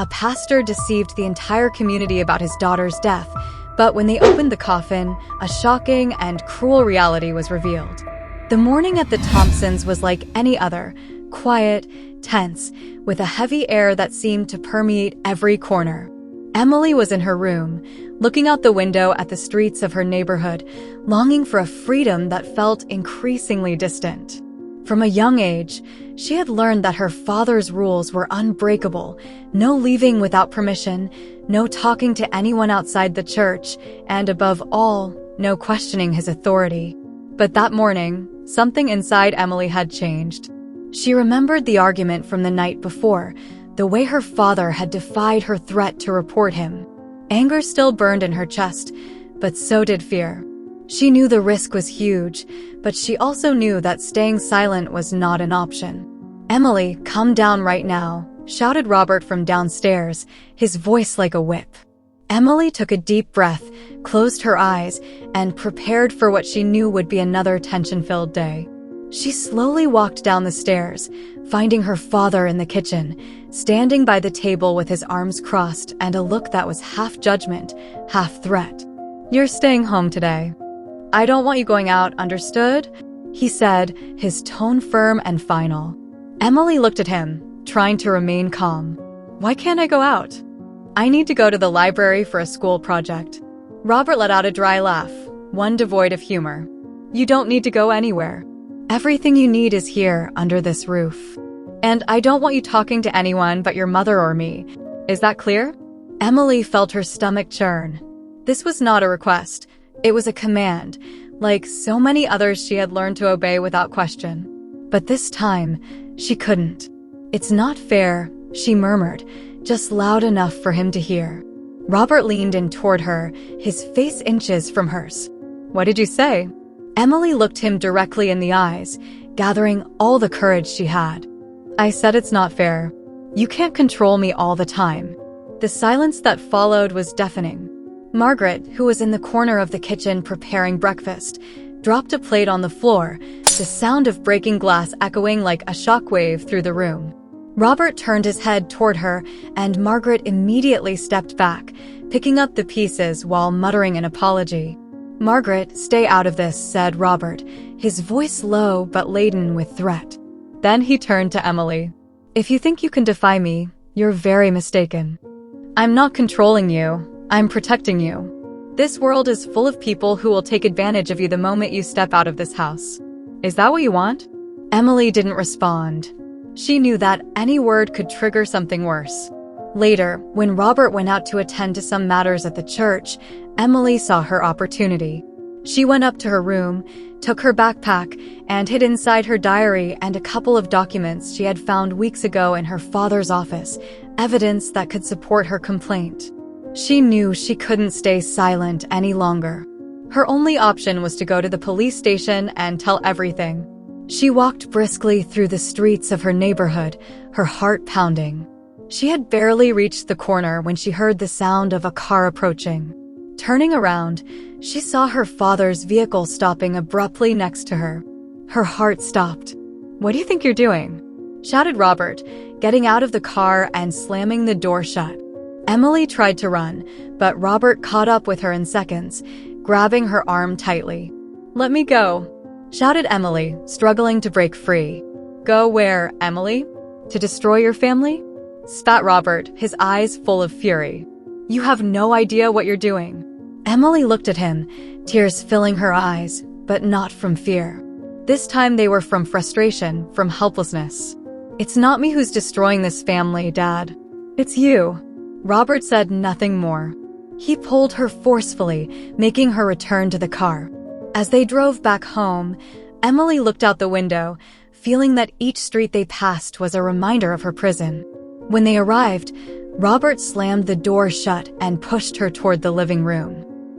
A pastor deceived the entire community about his daughter's death, but when they opened the coffin, a shocking and cruel reality was revealed. The morning at the Thompsons was like any other, quiet, tense, with a heavy air that seemed to permeate every corner. Emily was in her room, looking out the window at the streets of her neighborhood, longing for a freedom that felt increasingly distant. From a young age, she had learned that her father's rules were unbreakable: no leaving without permission, no talking to anyone outside the church, and above all, no questioning his authority. But that morning, something inside Emily had changed. She remembered the argument from the night before, the way her father had defied her threat to report him. Anger still burned in her chest, but so did fear. She knew the risk was huge, but she also knew that staying silent was not an option. "Emily, come down right now," shouted Robert from downstairs, his voice like a whip. Emily took a deep breath, closed her eyes, and prepared for what she knew would be another tension-filled day. She slowly walked down the stairs, finding her father in the kitchen, standing by the table with his arms crossed and a look that was half judgment, half threat. "You're staying home today. I don't want you going out, understood?" he said, his tone firm and final. Emily looked at him, trying to remain calm. "Why can't I go out?" "I need to go to the library for a school project." Robert let out a dry laugh, one devoid of humor. "You don't need to go anywhere. Everything you need is here, under this roof. And I don't want you talking to anyone but your mother or me. Is that clear?" Emily felt her stomach churn. This was not a request. It was a command, like so many others she had learned to obey without question. But this time, she couldn't. "It's not fair," she murmured, just loud enough for him to hear. Robert leaned in toward her, his face inches from hers. "What did you say?" Emily looked him directly in the eyes, gathering all the courage she had. "I said it's not fair. You can't control me all the time." The silence that followed was deafening. Margaret, who was in the corner of the kitchen preparing breakfast, dropped a plate on the floor, the sound of breaking glass echoing like a shockwave through the room. Robert turned his head toward her, and Margaret immediately stepped back, picking up the pieces while muttering an apology. "Margaret, stay out of this," said Robert, his voice low but laden with threat. Then he turned to Emily. "If you think you can defy me, you're very mistaken. I'm not controlling you. I'm protecting you. This world is full of people who will take advantage of you the moment you step out of this house. Is that what you want?" Emily didn't respond. She knew that any word could trigger something worse. Later, when Robert went out to attend to some matters at the church, Emily saw her opportunity. She went up to her room, took her backpack, and hid inside her diary and a couple of documents she had found weeks ago in her father's office, evidence that could support her complaint. She knew she couldn't stay silent any longer. Her only option was to go to the police station and tell everything. She walked briskly through the streets of her neighborhood, her heart pounding. She had barely reached the corner when she heard the sound of a car approaching. Turning around, she saw her father's vehicle stopping abruptly next to her. Her heart stopped. "What do you think you're doing?" shouted Robert, getting out of the car and slamming the door shut. Emily tried to run, but Robert caught up with her in seconds, grabbing her arm tightly. "Let me go," shouted Emily, struggling to break free. "Go where, Emily? To destroy your family?" spat Robert, his eyes full of fury. "You have no idea what you're doing." Emily looked at him, tears filling her eyes, but not from fear. This time they were from frustration, from helplessness. "It's not me who's destroying this family, Dad. It's you." Robert said nothing more. He pulled her forcefully, making her return to the car. As they drove back home, Emily looked out the window, feeling that each street they passed was a reminder of her prison. When they arrived, Robert slammed the door shut and pushed her toward the living room.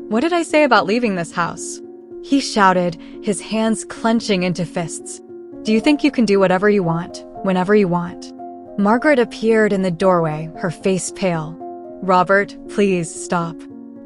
"What did I say about leaving this house?" he shouted, his hands clenching into fists. "Do you think you can do whatever you want, whenever you want?" Margaret appeared in the doorway, her face pale. "Robert, please stop.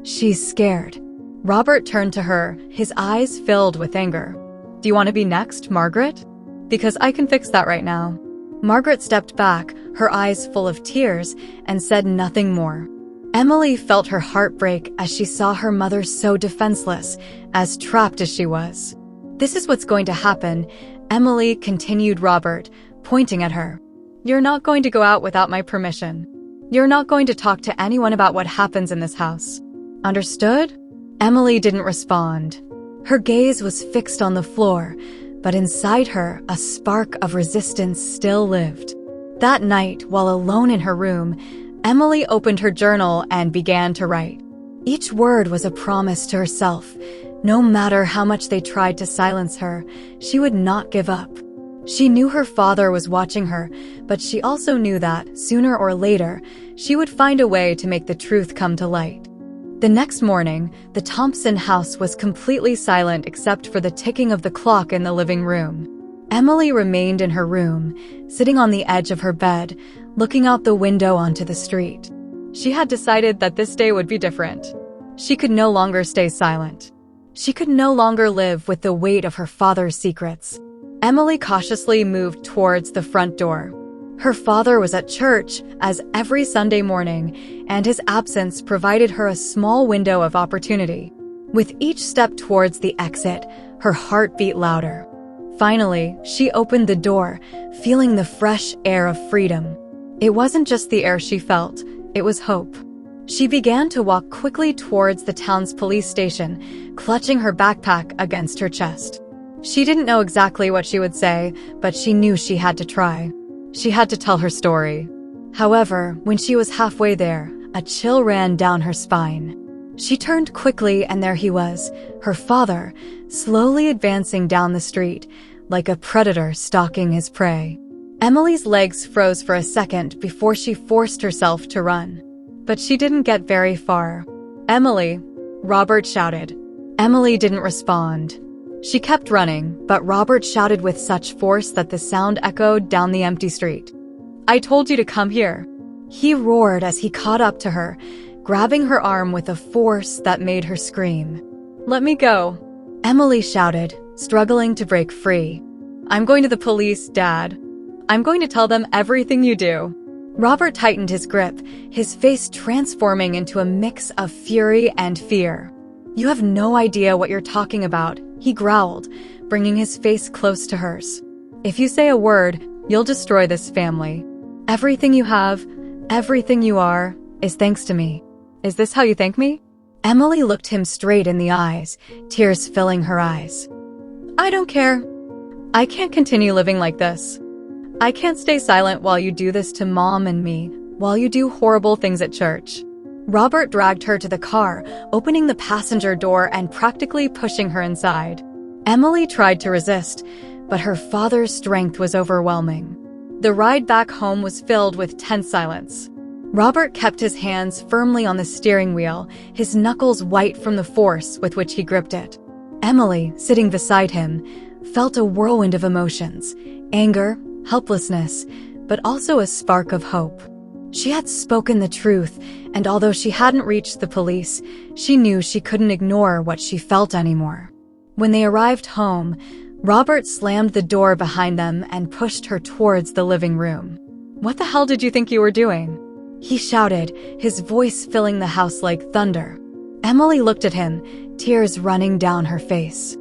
She's scared." Robert turned to her, his eyes filled with anger. "Do you want to be next, Margaret? Because I can fix that right now." Margaret stepped back, her eyes full of tears, and said nothing more. Emily felt her heart break as she saw her mother so defenseless, as trapped as she was. "This is what's going to happen," Emily continued Robert, pointing at her. "You're not going to go out without my permission. You're not going to talk to anyone about what happens in this house. Understood?" Emily didn't respond. Her gaze was fixed on the floor, but inside her, a spark of resistance still lived. That night, while alone in her room, Emily opened her journal and began to write. Each word was a promise to herself. No matter how much they tried to silence her, she would not give up. She knew her father was watching her, but she also knew that, sooner or later, she would find a way to make the truth come to light. The next morning, the Thompson house was completely silent except for the ticking of the clock in the living room. Emily remained in her room, sitting on the edge of her bed, looking out the window onto the street. She had decided that this day would be different. She could no longer stay silent. She could no longer live with the weight of her father's secrets. Emily cautiously moved towards the front door. Her father was at church, as every Sunday morning, and his absence provided her a small window of opportunity. With each step towards the exit, her heart beat louder. Finally, she opened the door, feeling the fresh air of freedom. It wasn't just the air she felt, it was hope. She began to walk quickly towards the town's police station, clutching her backpack against her chest. She didn't know exactly what she would say, but she knew she had to try. She had to tell her story. However, when she was halfway there, a chill ran down her spine. She turned quickly and there he was, her father, slowly advancing down the street, like a predator stalking his prey. Emily's legs froze for a second before she forced herself to run. But she didn't get very far. "Emily!" Robert shouted. Emily didn't respond. She kept running, but Robert shouted with such force that the sound echoed down the empty street. "I told you to come here!" He roared as he caught up to her, grabbing her arm with a force that made her scream. "Let me go!" Emily shouted, struggling to break free. "I'm going to the police, Dad. I'm going to tell them everything you do." Robert tightened his grip, his face transforming into a mix of fury and fear. "You have no idea what you're talking about," he growled, bringing his face close to hers. "If you say a word, you'll destroy this family. Everything you have, everything you are, is thanks to me. Is this how you thank me?" Emily looked him straight in the eyes, tears filling her eyes. "I don't care. I can't continue living like this. I can't stay silent while you do this to Mom and me, while you do horrible things at church." Robert dragged her to the car, opening the passenger door and practically pushing her inside. Emily tried to resist, but her father's strength was overwhelming. The ride back home was filled with tense silence. Robert kept his hands firmly on the steering wheel, his knuckles white from the force with which he gripped it. Emily, sitting beside him, felt a whirlwind of emotions, anger, helplessness, but also a spark of hope. She had spoken the truth, and although she hadn't reached the police, she knew she couldn't ignore what she felt anymore. When they arrived home, Robert slammed the door behind them and pushed her towards the living room. "What the hell did you think you were doing?" he shouted, his voice filling the house like thunder. Emily looked at him, tears running down her face.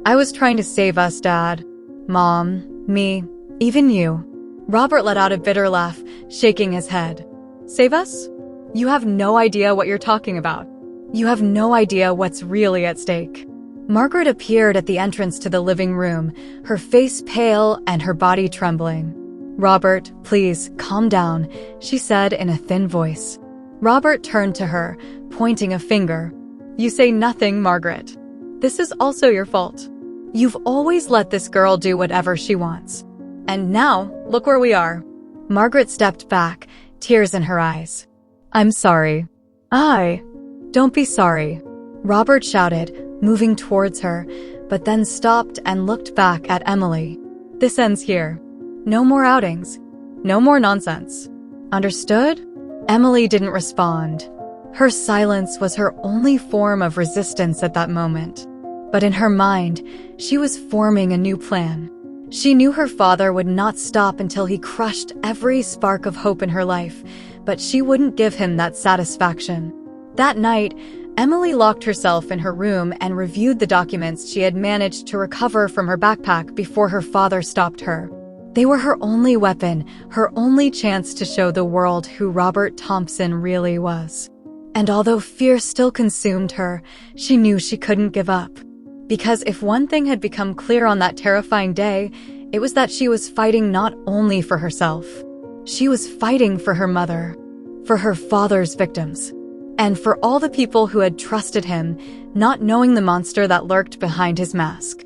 "I was trying to save us, Dad. Mom, me, even you." Robert let out a bitter laugh, shaking his head. "Save us? You have no idea what you're talking about. You have no idea what's really at stake." Margaret appeared at the entrance to the living room, her face pale and her body trembling. "Robert, please, calm down," she said in a thin voice. Robert turned to her, pointing a finger. "You say nothing, Margaret. This is also your fault. You've always let this girl do whatever she wants. And now, look where we are." Margaret stepped back, tears in her eyes. "I'm sorry." Don't be sorry," Robert shouted, moving towards her, but then stopped and looked back at Emily. "This ends here. No more outings. No more nonsense. Understood?" Emily didn't respond. Her silence was her only form of resistance at that moment. But in her mind, she was forming a new plan. She knew her father would not stop until he crushed every spark of hope in her life, but she wouldn't give him that satisfaction. That night, Emily locked herself in her room and reviewed the documents she had managed to recover from her backpack before her father stopped her. They were her only weapon, her only chance to show the world who Robert Thompson really was. And although fear still consumed her, she knew she couldn't give up. Because if one thing had become clear on that terrifying day, it was that she was fighting not only for herself. She was fighting for her mother, for her father's victims, and for all the people who had trusted him, not knowing the monster that lurked behind his mask.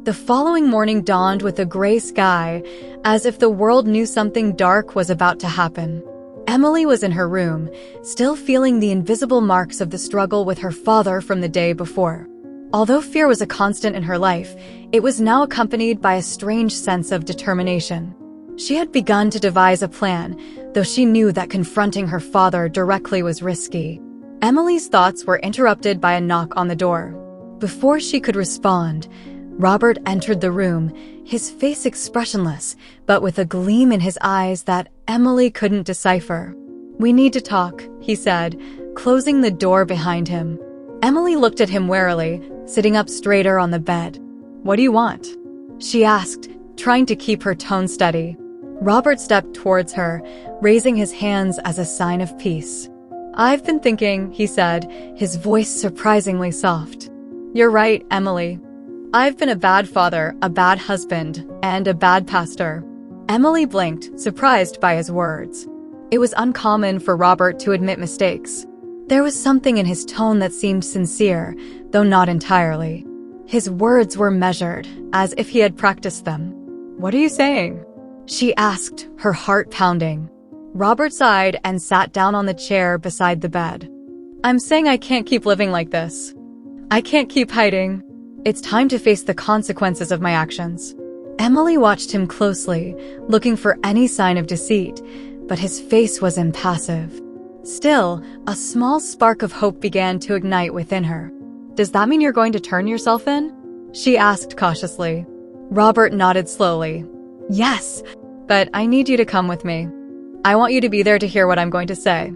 The following morning dawned with a gray sky, as if the world knew something dark was about to happen. Emily was in her room, still feeling the invisible marks of the struggle with her father from the day before. Although fear was a constant in her life, it was now accompanied by a strange sense of determination. She had begun to devise a plan, though she knew that confronting her father directly was risky. Emily's thoughts were interrupted by a knock on the door. Before she could respond, Robert entered the room, his face expressionless, but with a gleam in his eyes that Emily couldn't decipher. "We need to talk," he said, closing the door behind him. Emily looked at him warily, sitting up straighter on the bed. "What do you want?" she asked, trying to keep her tone steady. Robert stepped towards her, raising his hands as a sign of peace. "I've been thinking," he said, his voice surprisingly soft. "You're right, Emily. I've been a bad father, a bad husband, and a bad pastor." Emily blinked, surprised by his words. It was uncommon for Robert to admit mistakes. There was something in his tone that seemed sincere, though not entirely. His words were measured, as if he had practiced them. "What are you saying?" she asked, her heart pounding. Robert sighed and sat down on the chair beside the bed. "I'm saying I can't keep living like this. I can't keep hiding. It's time to face the consequences of my actions." Emily watched him closely, looking for any sign of deceit, but his face was impassive. Still, a small spark of hope began to ignite within her. "Does that mean you're going to turn yourself in?" she asked cautiously. Robert nodded slowly. "Yes, but I need you to come with me. I want you to be there to hear what I'm going to say.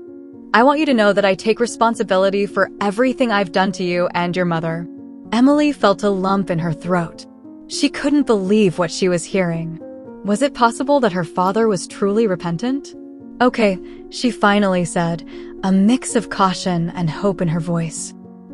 I want you to know that I take responsibility for everything I've done to you and your mother." Emily felt a lump in her throat. She couldn't believe what she was hearing. Was it possible that her father was truly repentant? "Okay," she finally said, a mix of caution and hope in her voice.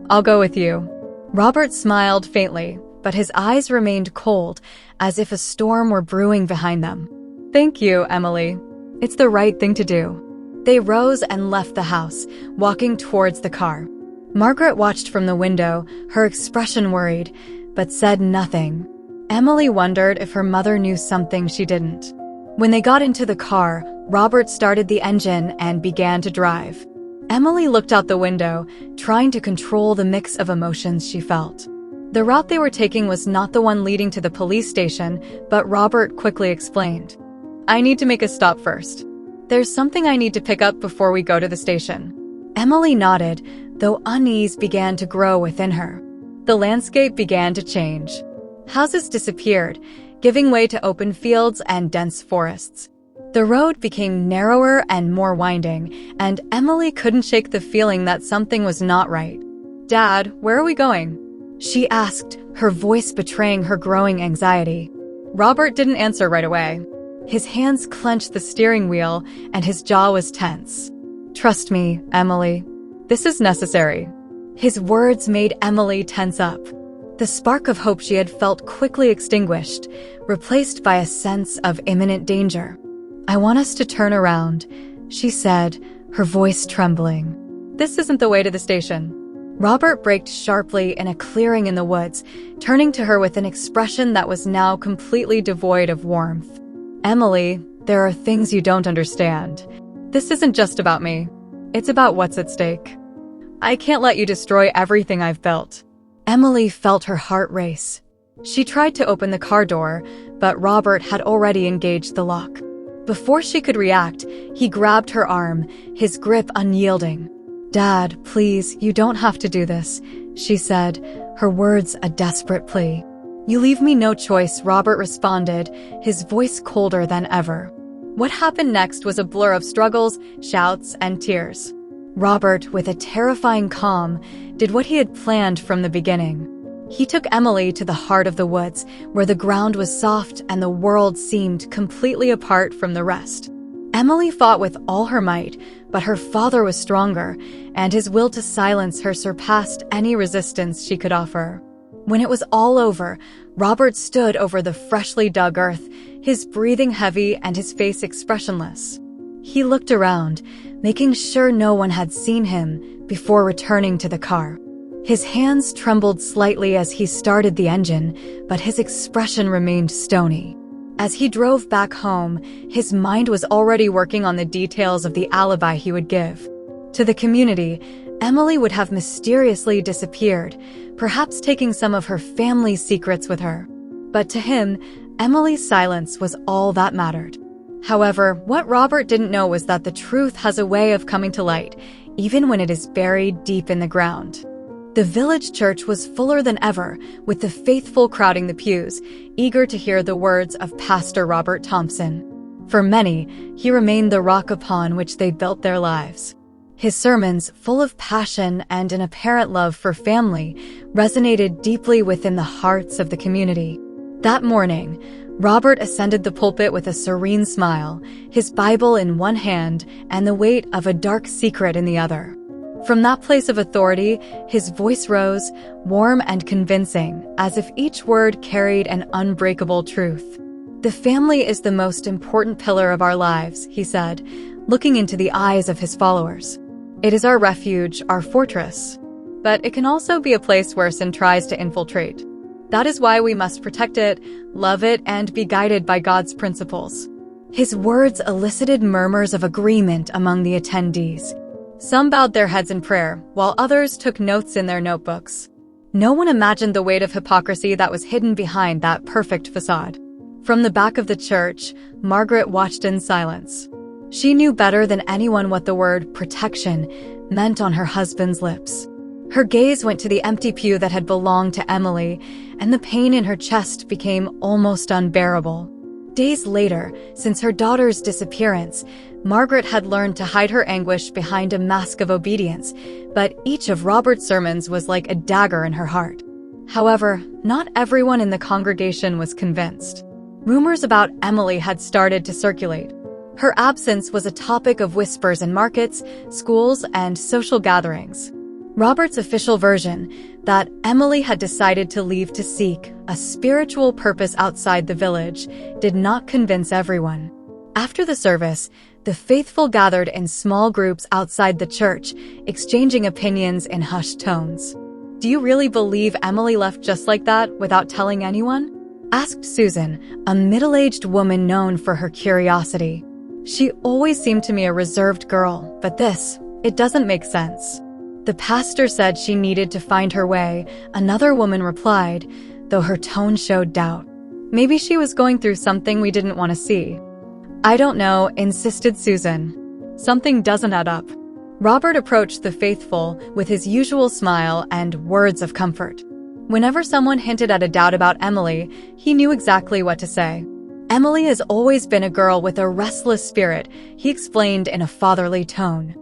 "I'll go with you." Robert smiled faintly, but his eyes remained cold, as if a storm were brewing behind them. "Thank you, Emily. It's the right thing to do." They rose and left the house, walking towards the car. Margaret watched from the window, her expression worried, but said nothing. Emily wondered if her mother knew something she didn't. When they got into the car, Robert started the engine and began to drive. Emily looked out the window, trying to control the mix of emotions she felt. The route they were taking was not the one leading to the police station, but Robert quickly explained. "I need to make a stop first. There's something I need to pick up before we go to the station." Emily nodded, though unease began to grow within her. The landscape began to change. Houses disappeared, giving way to open fields and dense forests. The road became narrower and more winding, and Emily couldn't shake the feeling that something was not right. "Dad, where are we going?" she asked, her voice betraying her growing anxiety. Robert didn't answer right away. His hands clenched the steering wheel, and his jaw was tense. "Trust me, Emily. This is necessary." His words made Emily tense up. The spark of hope she had felt quickly extinguished, replaced by a sense of imminent danger. "I want us to turn around," she said, her voice trembling. "This isn't the way to the station." Robert braked sharply in a clearing in the woods, turning to her with an expression that was now completely devoid of warmth. "Emily, there are things you don't understand. This isn't just about me. It's about what's at stake. I can't let you destroy everything I've built." Emily felt her heart race. She tried to open the car door, but Robert had already engaged the lock. Before she could react, he grabbed her arm, his grip unyielding. "Dad, please, you don't have to do this," she said, her words a desperate plea. "You leave me no choice," Robert responded, his voice colder than ever. What happened next was a blur of struggles, shouts, and tears. Robert, with a terrifying calm, did what he had planned from the beginning. He took Emily to the heart of the woods, where the ground was soft and the world seemed completely apart from the rest. Emily fought with all her might, but her father was stronger, and his will to silence her surpassed any resistance she could offer. When it was all over, Robert stood over the freshly dug earth, his breathing heavy and his face expressionless. He looked around, making sure no one had seen him, before returning to the car. His hands trembled slightly as he started the engine, but his expression remained stony. As he drove back home, his mind was already working on the details of the alibi he would give. To the community, Emily would have mysteriously disappeared, perhaps taking some of her family's secrets with her. But to him, Emily's silence was all that mattered. However, what Robert didn't know was that the truth has a way of coming to light, even when it is buried deep in the ground. The village church was fuller than ever, with the faithful crowding the pews, eager to hear the words of Pastor Robert Thompson. For many, he remained the rock upon which they built their lives. His sermons, full of passion and an apparent love for family, resonated deeply within the hearts of the community. That morning, Robert ascended the pulpit with a serene smile, his Bible in one hand and the weight of a dark secret in the other. From that place of authority, his voice rose, warm and convincing, as if each word carried an unbreakable truth. "The family is the most important pillar of our lives," he said, looking into the eyes of his followers. "It is our refuge, our fortress. But it can also be a place where sin tries to infiltrate. That is why we must protect it, love it, and be guided by God's principles." His words elicited murmurs of agreement among the attendees. Some bowed their heads in prayer, while others took notes in their notebooks. No one imagined the weight of hypocrisy that was hidden behind that perfect facade. From the back of the church, Margaret watched in silence. She knew better than anyone what the word protection meant on her husband's lips. Her gaze went to the empty pew that had belonged to Emily, and the pain in her chest became almost unbearable. Days later, since her daughter's disappearance, Margaret had learned to hide her anguish behind a mask of obedience, but each of Robert's sermons was like a dagger in her heart. However, not everyone in the congregation was convinced. Rumors about Emily had started to circulate. Her absence was a topic of whispers in markets, schools, and social gatherings. Robert's official version, that Emily had decided to leave to seek a spiritual purpose outside the village, did not convince everyone. After the service, the faithful gathered in small groups outside the church, exchanging opinions in hushed tones. "Do you really believe Emily left just like that, without telling anyone?" asked Susan, a middle-aged woman known for her curiosity. "She always seemed to me a reserved girl, but it doesn't make sense." "The pastor said she needed to find her way," another woman replied, though her tone showed doubt. "Maybe she was going through something we didn't want to see." "I don't know," insisted Susan. "Something doesn't add up." Robert approached the faithful with his usual smile and words of comfort. Whenever someone hinted at a doubt about Emily, he knew exactly what to say. "Emily has always been a girl with a restless spirit," he explained in a fatherly tone.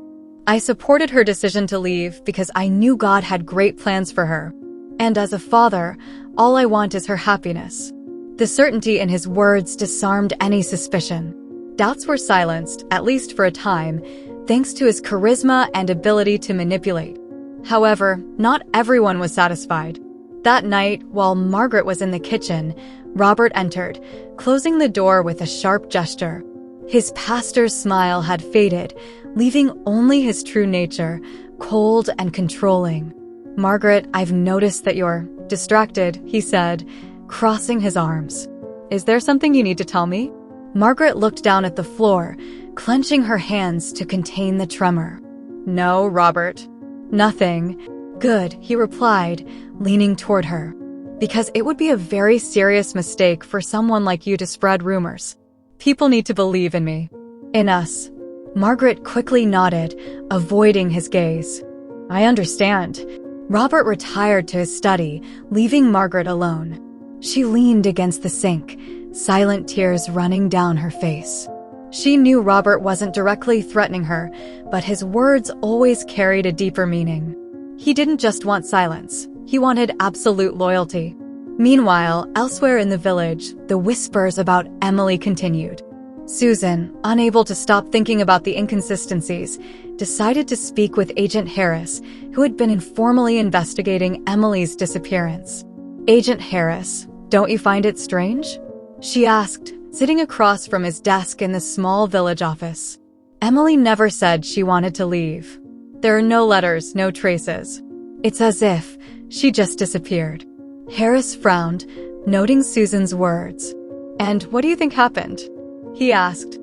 "I supported her decision to leave because I knew God had great plans for her. And as a father, all I want is her happiness." The certainty in his words disarmed any suspicion. Doubts were silenced, at least for a time, thanks to his charisma and ability to manipulate. However, not everyone was satisfied. That night, while Margaret was in the kitchen, Robert entered, closing the door with a sharp gesture. His pastor's smile had faded, leaving only his true nature, cold and controlling. "Margaret, I've noticed that you're distracted," he said, crossing his arms. "Is there something you need to tell me?" Margaret looked down at the floor, clenching her hands to contain the tremor. "No, Robert. Nothing." "Good," he replied, leaning toward her. "Because it would be a very serious mistake for someone like you to spread rumors. People need to believe in me. In us." Margaret quickly nodded, avoiding his gaze. "I understand." Robert retired to his study, leaving Margaret alone. She leaned against the sink, silent tears running down her face. She knew Robert wasn't directly threatening her, but his words always carried a deeper meaning. He didn't just want silence, he wanted absolute loyalty. Meanwhile, elsewhere in the village, the whispers about Emily continued. Susan, unable to stop thinking about the inconsistencies, decided to speak with Agent Harris, who had been informally investigating Emily's disappearance. "Agent Harris, don't you find it strange?" she asked, sitting across from his desk in the small village office. Emily never said she wanted to leave. There are no letters, no traces. It's as if she just disappeared. Harris frowned, noting Susan's words. "And what do you think happened?" he asked.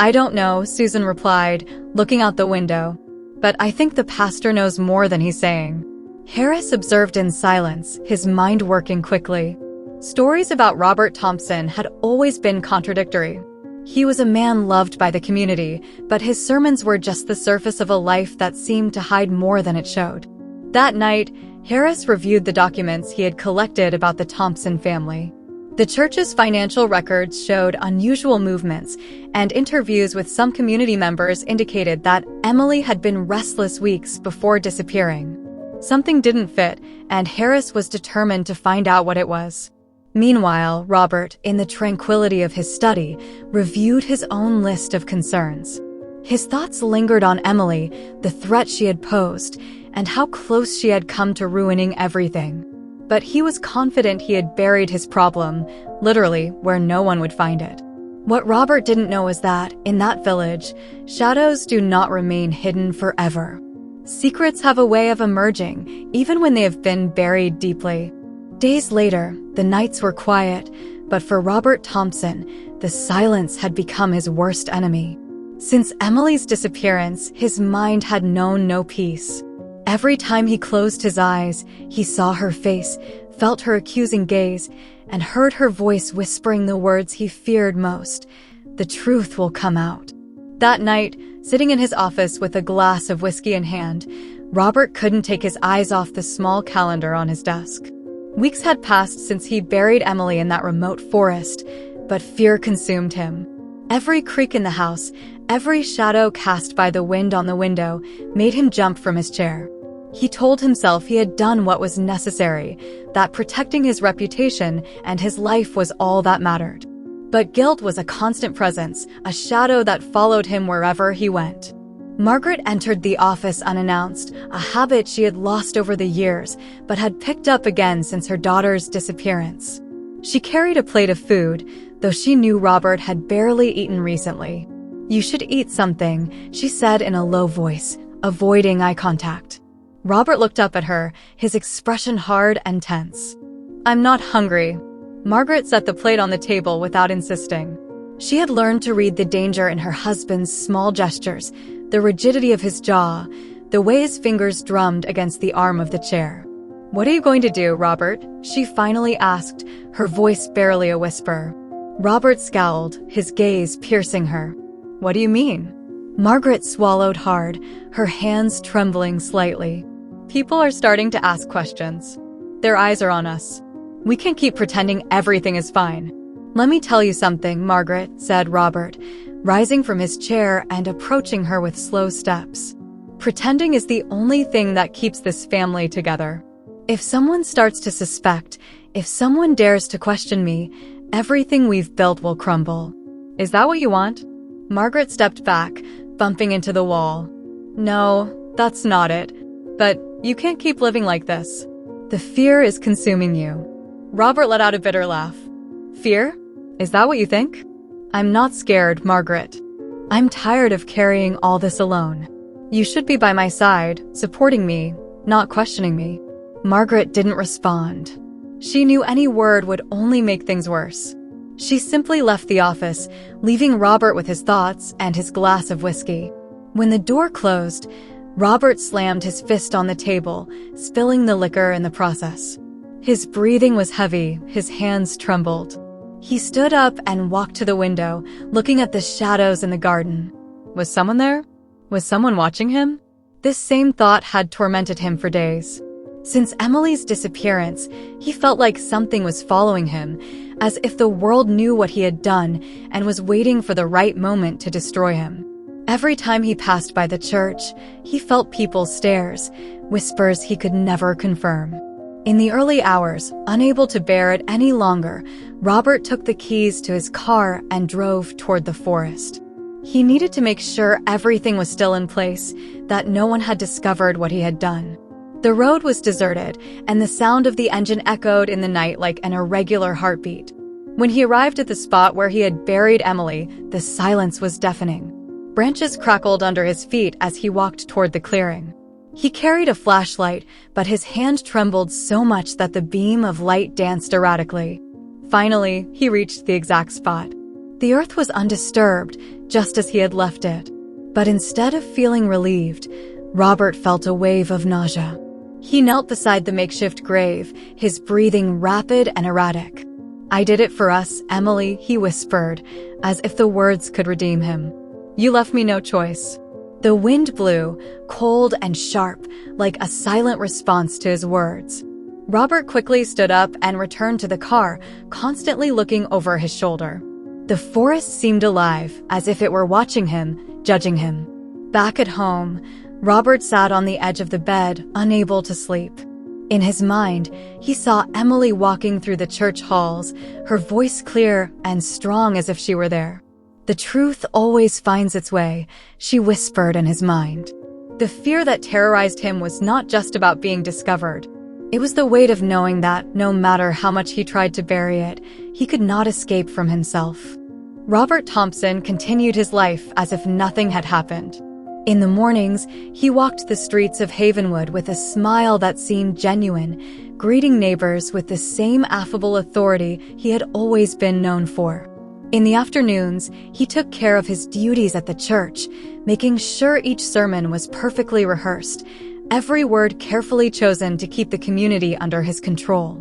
"I don't know," Susan replied, looking out the window. "But I think the pastor knows more than he's saying." Harris observed in silence, his mind working quickly. Stories about Robert Thompson had always been contradictory. He was a man loved by the community, but his sermons were just the surface of a life that seemed to hide more than it showed. That night, Harris reviewed the documents he had collected about the Thompson family. The church's financial records showed unusual movements, and interviews with some community members indicated that Emily had been restless weeks before disappearing. Something didn't fit, and Harris was determined to find out what it was. Meanwhile, Robert, in the tranquility of his study, reviewed his own list of concerns. His thoughts lingered on Emily, the threat she had posed, and how close she had come to ruining everything. But he was confident he had buried his problem, literally where no one would find it. What Robert didn't know is that, in that village, shadows do not remain hidden forever. Secrets have a way of emerging, even when they have been buried deeply. Days later, the nights were quiet, but for Robert Thompson, the silence had become his worst enemy. Since Emily's disappearance, his mind had known no peace. Every time he closed his eyes, he saw her face, felt her accusing gaze, and heard her voice whispering the words he feared most. The truth will come out. That night, sitting in his office with a glass of whiskey in hand, Robert couldn't take his eyes off the small calendar on his desk. Weeks had passed since he buried Emily in that remote forest, but fear consumed him. Every creak in the house, every shadow cast by the wind on the window, made him jump from his chair. He told himself he had done what was necessary, that protecting his reputation and his life was all that mattered. But guilt was a constant presence, a shadow that followed him wherever he went. Margaret entered the office unannounced, a habit she had lost over the years, but had picked up again since her daughter's disappearance. She carried a plate of food, though she knew Robert had barely eaten recently. "You should eat something," she said in a low voice, avoiding eye contact. Robert looked up at her, his expression hard and tense. "I'm not hungry." Margaret set the plate on the table without insisting. She had learned to read the danger in her husband's small gestures, the rigidity of his jaw, the way his fingers drummed against the arm of the chair. "What are you going to do, Robert?" she finally asked, her voice barely a whisper. Robert scowled, his gaze piercing her. "What do you mean?" Margaret swallowed hard, her hands trembling slightly. "People are starting to ask questions. Their eyes are on us. We can't keep pretending everything is fine." "Let me tell you something, Margaret," said Robert, rising from his chair and approaching her with slow steps. "Pretending is the only thing that keeps this family together. If someone starts to suspect, if someone dares to question me, everything we've built will crumble. Is that what you want?" Margaret stepped back, bumping into the wall. "No, that's not it. But you can't keep living like this. The fear is consuming you." Robert let out a bitter laugh. "Fear? Is that what you think?" "I'm not scared, Margaret. I'm tired of carrying all this alone. You should be by my side, supporting me, not questioning me." Margaret didn't respond. She knew any word would only make things worse. She simply left the office, leaving Robert with his thoughts and his glass of whiskey. When the door closed, Robert slammed his fist on the table, spilling the liquor in the process. His breathing was heavy, his hands trembled. He stood up and walked to the window, looking at the shadows in the garden. Was someone there? Was someone watching him? This same thought had tormented him for days. Since Emily's disappearance, he felt like something was following him, as if the world knew what he had done and was waiting for the right moment to destroy him. Every time he passed by the church, he felt people's stares, whispers he could never confirm. In the early hours, unable to bear it any longer, Robert took the keys to his car and drove toward the forest. He needed to make sure everything was still in place, that no one had discovered what he had done. The road was deserted, and the sound of the engine echoed in the night like an irregular heartbeat. When he arrived at the spot where he had buried Emily, the silence was deafening. Branches crackled under his feet as he walked toward the clearing. He carried a flashlight, but his hand trembled so much that the beam of light danced erratically. Finally, he reached the exact spot. The earth was undisturbed, just as he had left it. But instead of feeling relieved, Robert felt a wave of nausea. He knelt beside the makeshift grave, his breathing rapid and erratic. "I did it for us, Emily," he whispered, as if the words could redeem him. "You left me no choice." The wind blew, cold and sharp, like a silent response to his words. Robert quickly stood up and returned to the car, constantly looking over his shoulder. The forest seemed alive, as if it were watching him, judging him. Back at home, Robert sat on the edge of the bed, unable to sleep. In his mind, he saw Emily walking through the church halls, her voice clear and strong as if she were there. "The truth always finds its way," she whispered in his mind. The fear that terrorized him was not just about being discovered. It was the weight of knowing that, no matter how much he tried to bury it, he could not escape from himself. Robert Thompson continued his life as if nothing had happened. In the mornings, he walked the streets of Havenwood with a smile that seemed genuine, greeting neighbors with the same affable authority he had always been known for. In the afternoons, he took care of his duties at the church, making sure each sermon was perfectly rehearsed, every word carefully chosen to keep the community under his control.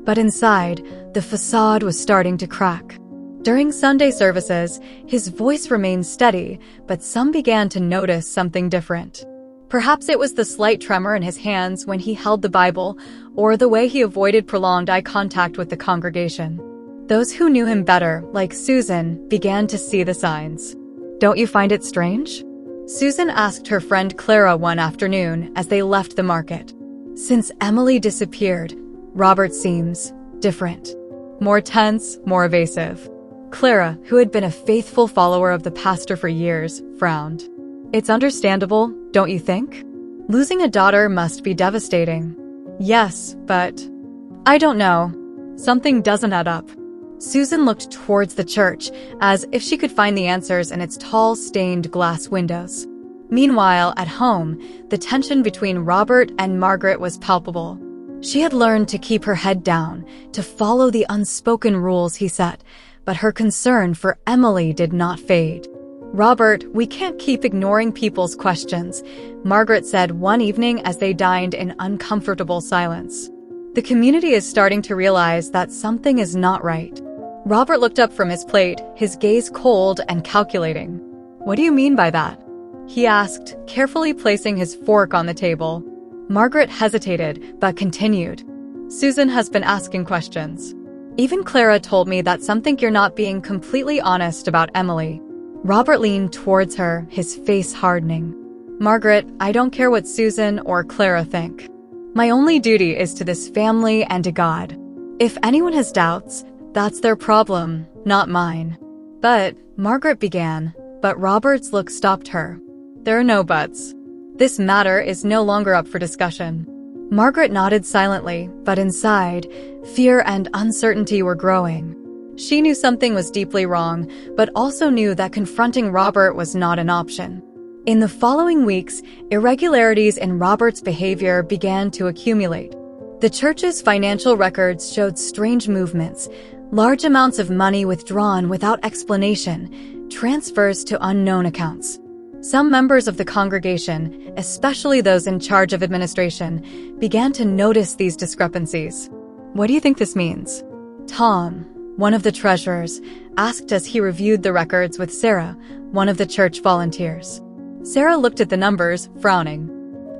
But inside, the facade was starting to crack. During Sunday services, his voice remained steady, but some began to notice something different. Perhaps it was the slight tremor in his hands when he held the Bible, or the way he avoided prolonged eye contact with the congregation. Those who knew him better, like Susan, began to see the signs. "Don't you find it strange?" Susan asked her friend Clara one afternoon as they left the market. "Since Emily disappeared, Robert seems different. More tense, more evasive." Clara, who had been a faithful follower of the pastor for years, frowned. "It's understandable, don't you think? Losing a daughter must be devastating." "Yes, but I don't know. Something doesn't add up." Susan looked towards the church, as if she could find the answers in its tall, stained glass windows. Meanwhile, at home, the tension between Robert and Margaret was palpable. She had learned to keep her head down, to follow the unspoken rules he set, but her concern for Emily did not fade. "Robert, we can't keep ignoring people's questions," Margaret said one evening as they dined in uncomfortable silence. "The community is starting to realize that something is not right." Robert looked up from his plate, his gaze cold and calculating. "What do you mean by that?" he asked, carefully placing his fork on the table. Margaret hesitated, but continued. "Susan has been asking questions. Even Clara told me that something you're not being completely honest about Emily." Robert leaned towards her, his face hardening. "Margaret, I don't care what Susan or Clara think. My only duty is to this family and to God. If anyone has doubts, that's their problem, not mine." "But," Margaret began, but Robert's look stopped her. "There are no buts. This matter is no longer up for discussion." Margaret nodded silently, but inside, fear and uncertainty were growing. She knew something was deeply wrong, but also knew that confronting Robert was not an option. In the following weeks, irregularities in Robert's behavior began to accumulate. The church's financial records showed strange movements, large amounts of money withdrawn without explanation, transfers to unknown accounts. Some members of the congregation, especially those in charge of administration, began to notice these discrepancies. "What do you think this means?" Tom, one of the treasurers, asked as he reviewed the records with Sarah, one of the church volunteers. Sarah looked at the numbers, frowning.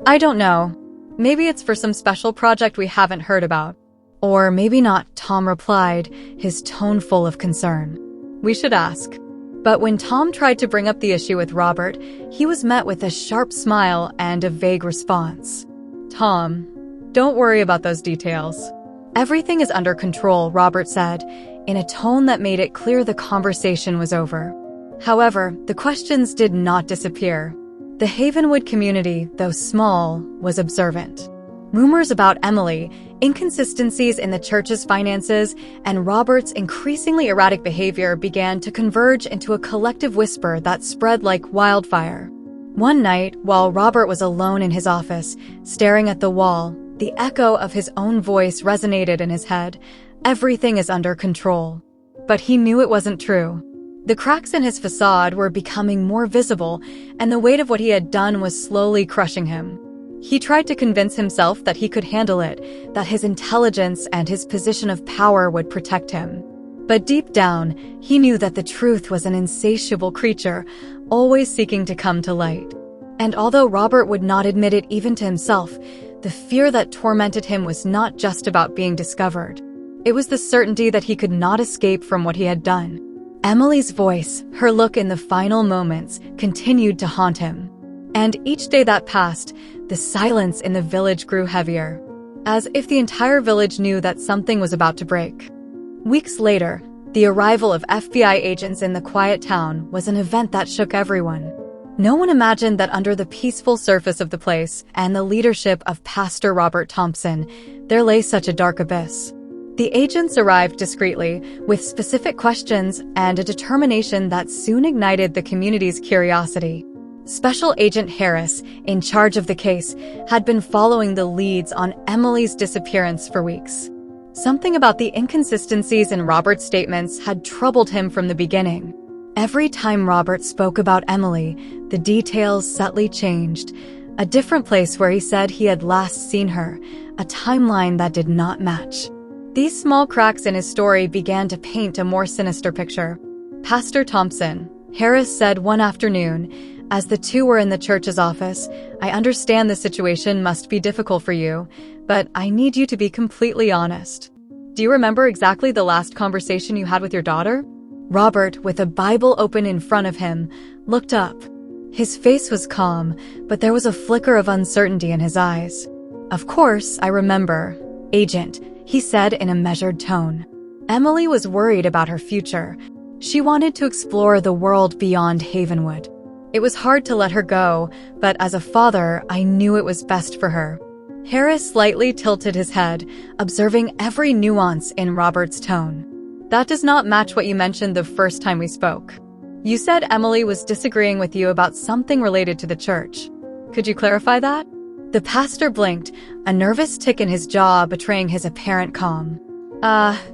"I don't know. Maybe it's for some special project we haven't heard about. Or maybe not, Tom replied, his tone full of concern. We should ask. But when Tom tried to bring up the issue with Robert, he was met with a sharp smile and a vague response. Tom, don't worry about those details. Everything is under control, Robert said, in a tone that made it clear the conversation was over. However, the questions did not disappear. The Havenwood community, though small, was observant. Rumors about Emily, inconsistencies in the church's finances, and Robert's increasingly erratic behavior began to converge into a collective whisper that spread like wildfire. One night, while Robert was alone in his office, staring at the wall, the echo of his own voice resonated in his head. Everything is under control. But he knew it wasn't true. The cracks in his facade were becoming more visible, and the weight of what he had done was slowly crushing him. He tried to convince himself that he could handle it, that his intelligence and his position of power would protect him. But deep down, he knew that the truth was an insatiable creature, always seeking to come to light. And although Robert would not admit it even to himself, the fear that tormented him was not just about being discovered. It was the certainty that he could not escape from what he had done. Emily's voice, her look in the final moments, continued to haunt him. And each day that passed, the silence in the village grew heavier, as if the entire village knew that something was about to break. Weeks later, the arrival of FBI agents in the quiet town was an event that shook everyone. No one imagined that under the peaceful surface of the place and the leadership of Pastor Robert Thompson, there lay such a dark abyss. The agents arrived discreetly, with specific questions and a determination that soon ignited the community's curiosity. Special Agent Harris, in charge of the case, had been following the leads on Emily's disappearance for weeks. Something about the inconsistencies in Robert's statements had troubled him from the beginning. Every time Robert spoke about Emily, the details subtly changed. A different place where he said he had last seen her, a timeline that did not match. These small cracks in his story began to paint a more sinister picture. Pastor Thompson, Harris said one afternoon, as the two were in the church's office, I understand the situation must be difficult for you, but I need you to be completely honest. Do you remember exactly the last conversation you had with your daughter? Robert, with a Bible open in front of him, looked up. His face was calm, but there was a flicker of uncertainty in his eyes. Of course, I remember, Agent, he said in a measured tone. Emily was worried about her future. She wanted to explore the world beyond Havenwood. It was hard to let her go, but as a father, I knew it was best for her. Harris slightly tilted his head, observing every nuance in Robert's tone. That does not match what you mentioned the first time we spoke. You said Emily was disagreeing with you about something related to the church. Could you clarify that? The pastor blinked, a nervous tick in his jaw betraying his apparent calm.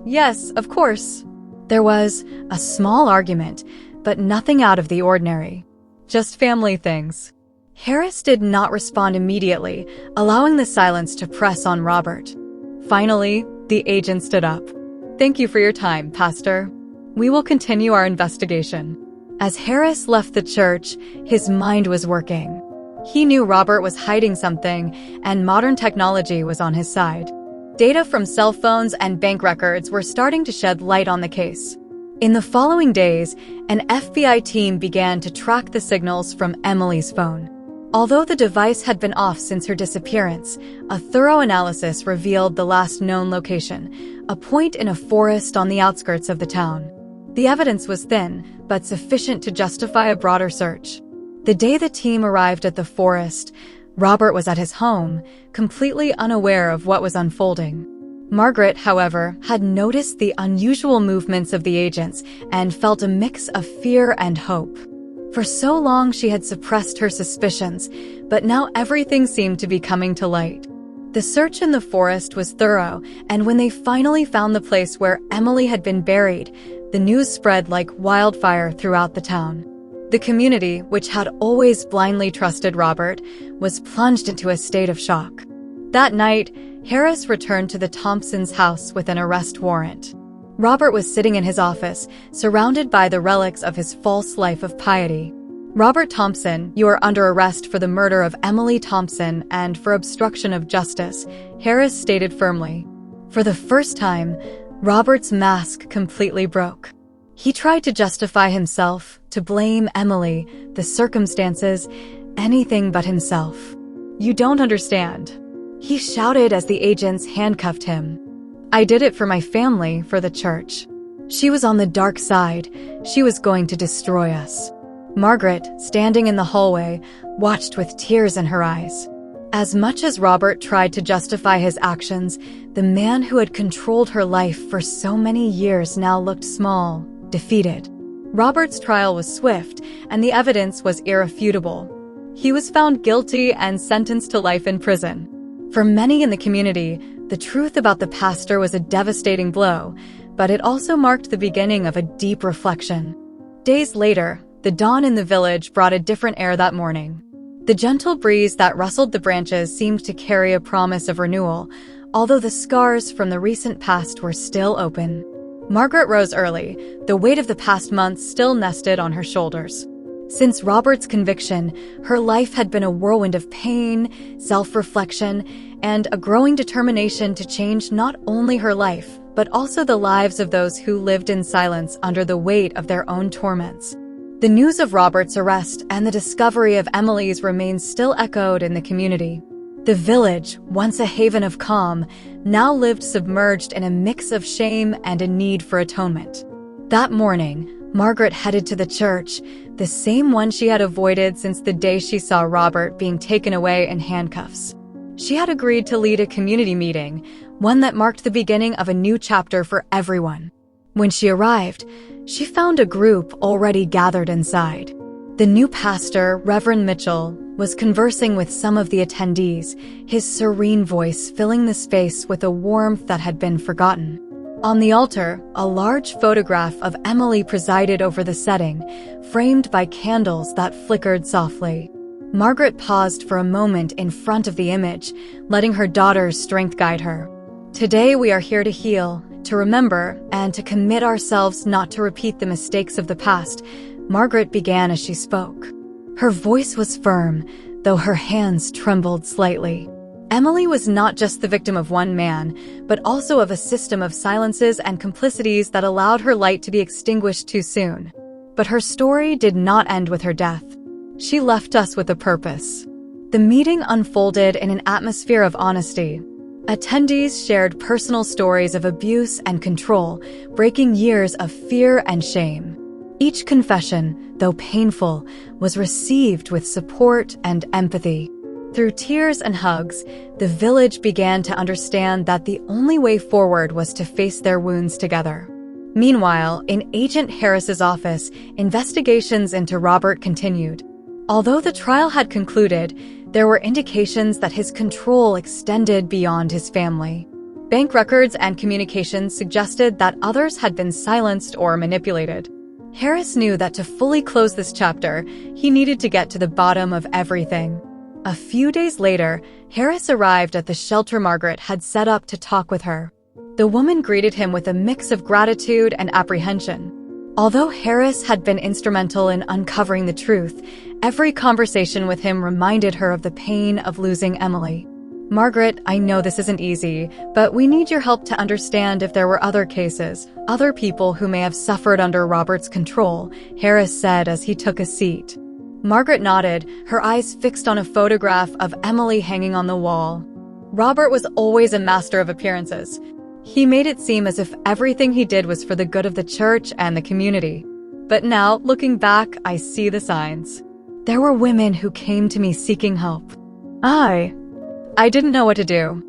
Yes, of course. There was a small argument, but nothing out of the ordinary. Just family things. Harris did not respond immediately, allowing the silence to press on Robert. Finally, the agent stood up. Thank you for your time, Pastor. We will continue our investigation. As Harris left the church, his mind was working. He knew Robert was hiding something, and modern technology was on his side. Data from cell phones and bank records were starting to shed light on the case. In the following days, an FBI team began to track the signals from Emily's phone. Although the device had been off since her disappearance, a thorough analysis revealed the last known location, a point in a forest on the outskirts of the town. The evidence was thin, but sufficient to justify a broader search. The day the team arrived at the forest, Robert was at his home, completely unaware of what was unfolding. Margaret, however, had noticed the unusual movements of the agents and felt a mix of fear and hope. For so long she had suppressed her suspicions, but now everything seemed to be coming to light. The search in the forest was thorough, and when they finally found the place where Emily had been buried, the news spread like wildfire throughout the town. The community, which had always blindly trusted Robert, was plunged into a state of shock. That night, Harris returned to the Thompsons' house with an arrest warrant. Robert was sitting in his office, surrounded by the relics of his false life of piety. "Robert Thompson, you are under arrest for the murder of Emily Thompson and for obstruction of justice," Harris stated firmly. For the first time, Robert's mask completely broke. He tried to justify himself, to blame Emily, the circumstances, anything but himself. "You don't understand," he shouted as the agents handcuffed him. "I did it for my family, for the church. She was on the dark side. She was going to destroy us." Margaret, standing in the hallway, watched with tears in her eyes. As much as Robert tried to justify his actions, the man who had controlled her life for so many years now looked small, defeated. Robert's trial was swift, and the evidence was irrefutable. He was found guilty and sentenced to life in prison. For many in the community, the truth about the pastor was a devastating blow, but it also marked the beginning of a deep reflection. Days later, the dawn in the village brought a different air that morning. The gentle breeze that rustled the branches seemed to carry a promise of renewal, although the scars from the recent past were still open. Margaret rose early, the weight of the past months still nested on her shoulders. Since Robert's conviction, her life had been a whirlwind of pain, self-reflection, and a growing determination to change not only her life, but also the lives of those who lived in silence under the weight of their own torments. The news of Robert's arrest and the discovery of Emily's remains still echoed in the community. The village, once a haven of calm, now lived submerged in a mix of shame and a need for atonement. That morning, Margaret headed to the church, the same one she had avoided since the day she saw Robert being taken away in handcuffs. She had agreed to lead a community meeting, one that marked the beginning of a new chapter for everyone. When she arrived, she found a group already gathered inside. The new pastor, Reverend Mitchell, was conversing with some of the attendees, his serene voice filling the space with a warmth that had been forgotten. On the altar, a large photograph of Emily presided over the setting, framed by candles that flickered softly. Margaret paused for a moment in front of the image, letting her daughter's strength guide her. "Today we are here to heal, to remember, and to commit ourselves not to repeat the mistakes of the past," Margaret began as she spoke. Her voice was firm, though her hands trembled slightly. Emily was not just the victim of one man, but also of a system of silences and complicities that allowed her light to be extinguished too soon. But her story did not end with her death. She left us with a purpose. The meeting unfolded in an atmosphere of honesty. Attendees shared personal stories of abuse and control, breaking years of fear and shame. Each confession, though painful, was received with support and empathy. Through tears and hugs, the village began to understand that the only way forward was to face their wounds together. Meanwhile, in Agent Harris's office, investigations into Robert continued. Although the trial had concluded, there were indications that his control extended beyond his family. Bank records and communications suggested that others had been silenced or manipulated. Harris knew that to fully close this chapter, he needed to get to the bottom of everything. A few days later, Harris arrived at the shelter Margaret had set up to talk with her. The woman greeted him with a mix of gratitude and apprehension. Although Harris had been instrumental in uncovering the truth, every conversation with him reminded her of the pain of losing Emily. "Margaret, I know this isn't easy, but we need your help to understand if there were other cases, other people who may have suffered under Robert's control," Harris said as he took a seat. Margaret nodded, her eyes fixed on a photograph of Emily hanging on the wall. Robert was always a master of appearances. He made it seem as if everything he did was for the good of the church and the community. But now, looking back, I see the signs. There were women who came to me seeking help. I didn't know what to do.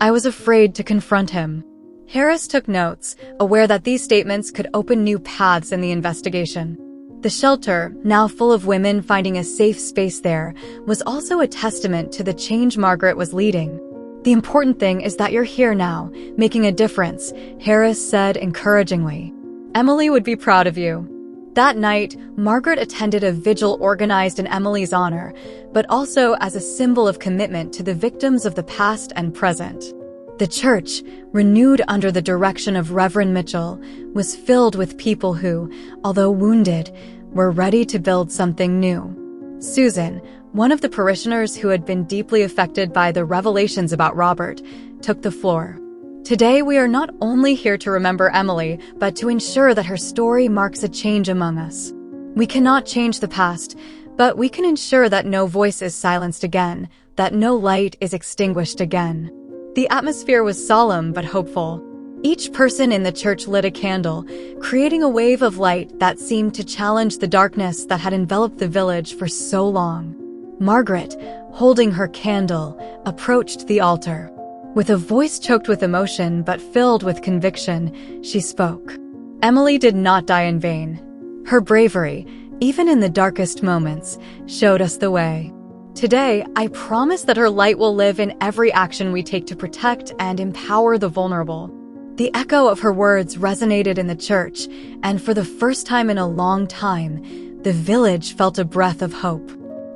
I was afraid to confront him. Harris took notes, aware that these statements could open new paths in the investigation. The shelter, now full of women finding a safe space there, was also a testament to the change Margaret was leading. "The important thing is that you're here now, making a difference," Harris said encouragingly. "Emily would be proud of you." That night, Margaret attended a vigil organized in Emily's honor, but also as a symbol of commitment to the victims of the past and present. The church, renewed under the direction of Reverend Mitchell, was filled with people who, although wounded, were ready to build something new. Susan, one of the parishioners who had been deeply affected by the revelations about Robert, took the floor. Today, we are not only here to remember Emily, but to ensure that her story marks a change among us. We cannot change the past, but we can ensure that no voice is silenced again, that no light is extinguished again. The atmosphere was solemn but hopeful. Each person in the church lit a candle, creating a wave of light that seemed to challenge the darkness that had enveloped the village for so long. Margaret, holding her candle, approached the altar. With a voice choked with emotion but filled with conviction, she spoke. Emily did not die in vain. Her bravery, even in the darkest moments, showed us the way. Today, I promise that her light will live in every action we take to protect and empower the vulnerable. The echo of her words resonated in the church, and for the first time in a long time, the village felt a breath of hope.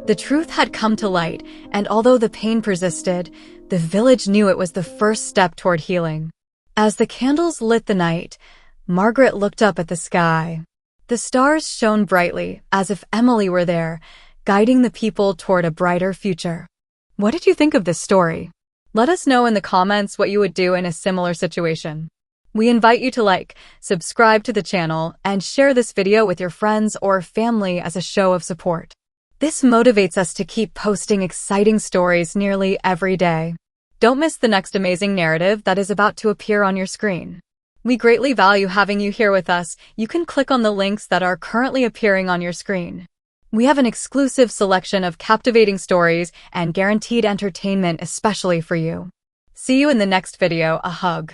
The truth had come to light, and although the pain persisted, the village knew it was the first step toward healing. As the candles lit the night, Margaret looked up at the sky. The stars shone brightly, as if Emily were there, guiding the people toward a brighter future. What did you think of this story? Let us know in the comments what you would do in a similar situation. We invite you to like, subscribe to the channel, and share this video with your friends or family as a show of support. This motivates us to keep posting exciting stories nearly every day. Don't miss the next amazing narrative that is about to appear on your screen. We greatly value having you here with us. You can click on the links that are currently appearing on your screen. We have an exclusive selection of captivating stories and guaranteed entertainment especially for you. See you in the next video. A hug.